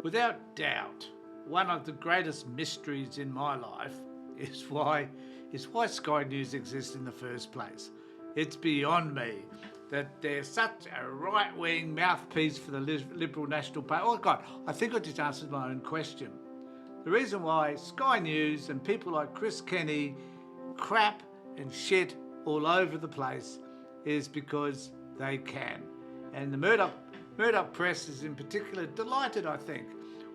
Without doubt, one of the greatest mysteries in my life is why Sky News exists in the first place. It's beyond me that they're such a right-wing mouthpiece for the Liberal National Party. Oh God, I think I just answered my own question. The reason why Sky News and people like Chris Kenny crap and shit all over the place is because they can. And the Murdoch press is in particular delighted, I think,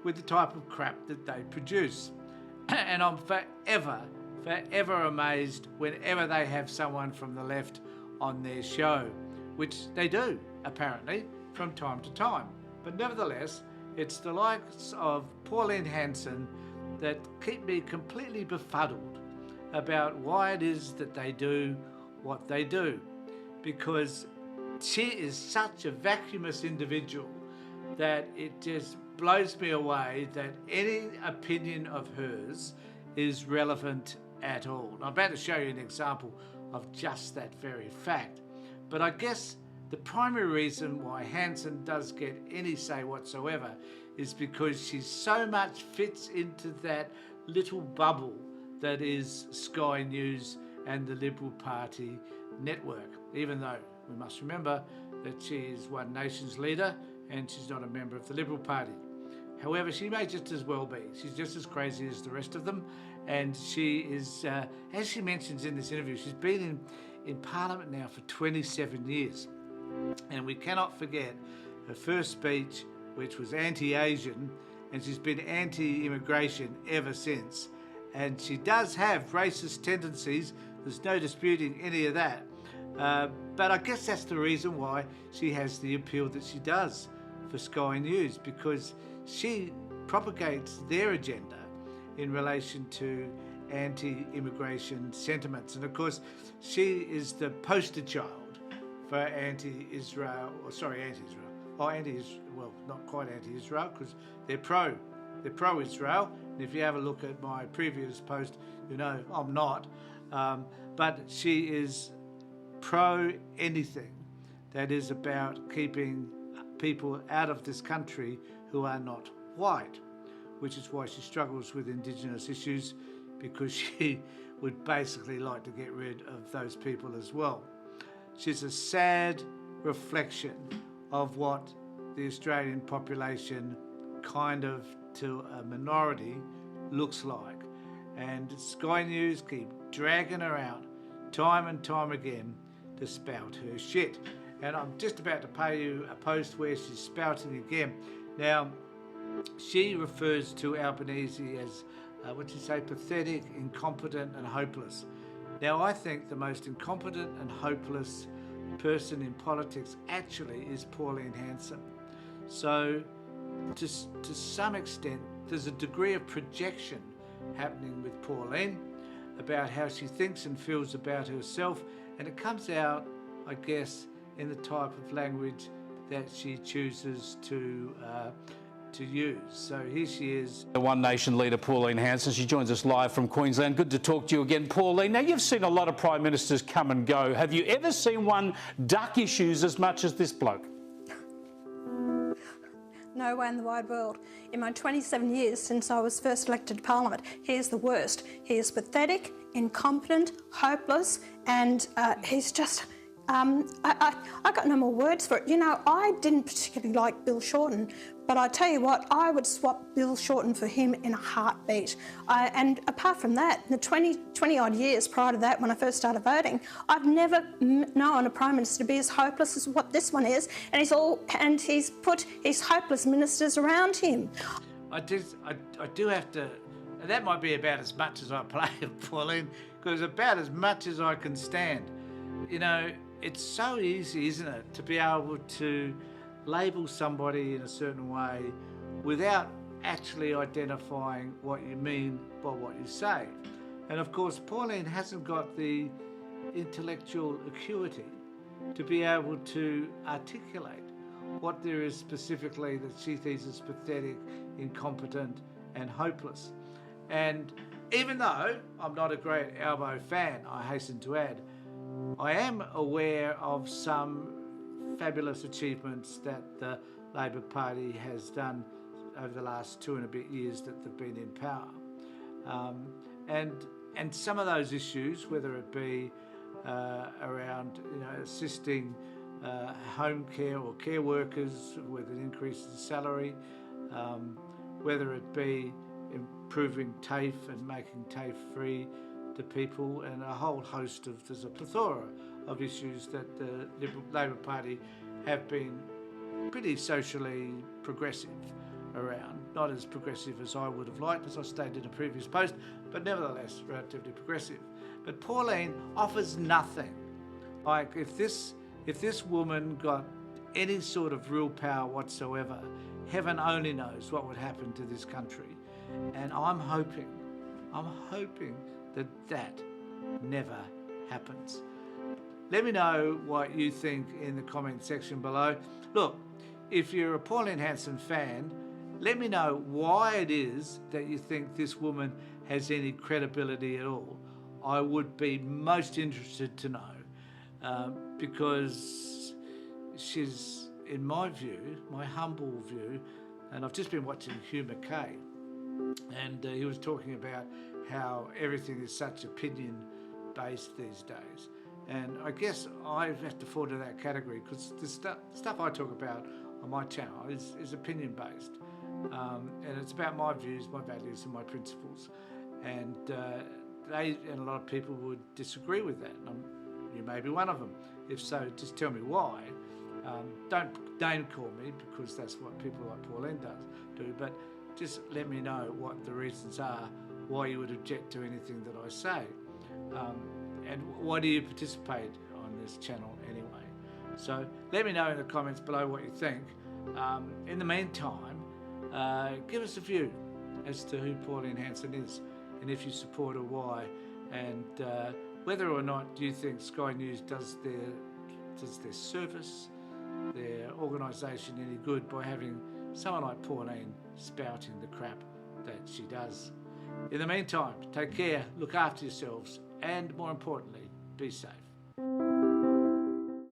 with the type of crap that they produce. And I'm forever amazed whenever they have someone from the left on their show, which they do, apparently, from time to time. But nevertheless, it's the likes of Pauline Hanson that keep me completely befuddled about why it is that they do what they do. Because she is such a vacuous individual that it just blows me away that any opinion of hers is relevant at all. I'm about to show you an example of just that very fact. But I guess the primary reason why Hanson does get any say whatsoever is because she so much fits into that little bubble that is Sky News and the Liberal Party network, even though we must remember that she is One Nation's leader and she's not a member of the Liberal Party. However, she may just as well be. She's just as crazy as the rest of them, and she is, as she mentions in this interview, she's been in Parliament now for 27 years. And we cannot forget her first speech, which was anti-Asian, and she's been anti-immigration ever since. And she does have racist tendencies, there's no disputing any of that. But I guess that's the reason why she has the appeal that she does for Sky News, because she propagates their agenda in relation to anti-immigration sentiments. And of course, she is the poster child for anti-Israel, well, not quite anti-Israel, because they're pro-Israel. And if you have a look at my previous post, you know I'm not. But she is pro anything that is about keeping people out of this country who are not white, which is why she struggles with Indigenous issues, because she would basically like to get rid of those people as well. She's a sad reflection of what the Australian population, kind of to a minority, looks like. And Sky News keep dragging her out time and time again to spout her shit. And I'm just about to play you a post where she's spouting again. Now, she refers to Albanese as, pathetic, incompetent and hopeless. Now, I think the most incompetent and hopeless person in politics actually is Pauline Hanson. So, to some extent, there's a degree of projection happening with Pauline about how she thinks and feels about herself, and it comes out, I guess, in the type of language that she chooses to use. So here she is. The One Nation leader, Pauline Hanson. She joins us live from Queensland. Good to talk to you again, Pauline. Now, you've seen a lot of Prime Ministers come and go. Have you ever seen one duck issues as much as this bloke? No way in the wide world. In my 27 years since I was first elected to Parliament, he is the worst. He is pathetic, incompetent, hopeless, and he's just... I got no more words for it. You know, I didn't particularly like Bill Shorten, but I tell you what, I would swap Bill Shorten for him in a heartbeat. And apart from that, in the 20 odd years prior to that, when I first started voting, I've never known a Prime Minister to be as hopeless as what this one is, and he's put his hopeless ministers around him. I do have to, and that might be about as much as I play of Pauline, because about as much as I can stand. You know, it's so easy, isn't it, to be able to label somebody in a certain way without actually identifying what you mean by what you say. And of course, Pauline hasn't got the intellectual acuity to be able to articulate what there is specifically that she thinks is pathetic, incompetent and hopeless. And even though I'm not a great Albo fan, I hasten to add, I am aware of some fabulous achievements that the Labor Party has done over the last 2 and a bit years that they've been in power. And some of those issues, whether it be around assisting home care or care workers with an increase in salary, whether it be improving TAFE and making TAFE free to people, and a whole host of, there's a plethora of issues that the Labor Party have been pretty socially progressive around. Not as progressive as I would have liked, as I stated in a previous post, but nevertheless relatively progressive. But Pauline offers nothing. Like, if this woman got any sort of real power whatsoever, heaven only knows what would happen to this country. And I'm hoping that never happens. Let me know what you think in the comment section below. Look, if you're a Pauline Hanson fan, let me know why it is that you think this woman has any credibility at all. I would be most interested to know, because she's, in my view, my humble view, and I've just been watching Hugh Mackay, and he was talking about how everything is such opinion-based these days. And I guess I have to fall into that category, because the stuff I talk about on my channel is opinion-based. And it's about my views, my values and my principles. And a lot of people would disagree with that. You may be one of them. If so, just tell me why. Don't name call me, because that's what people like Pauline do, but just let me know what the reasons are why you would object to anything that I say. And why do you participate on this channel anyway? So let me know in the comments below what you think. In the meantime, give us a view as to who Pauline Hanson is, and if you support her, why, and whether or not you think Sky News does their service, their organisation any good by having someone like Pauline spouting the crap that she does. In the meantime, take care, look after yourselves, and more importantly, be safe.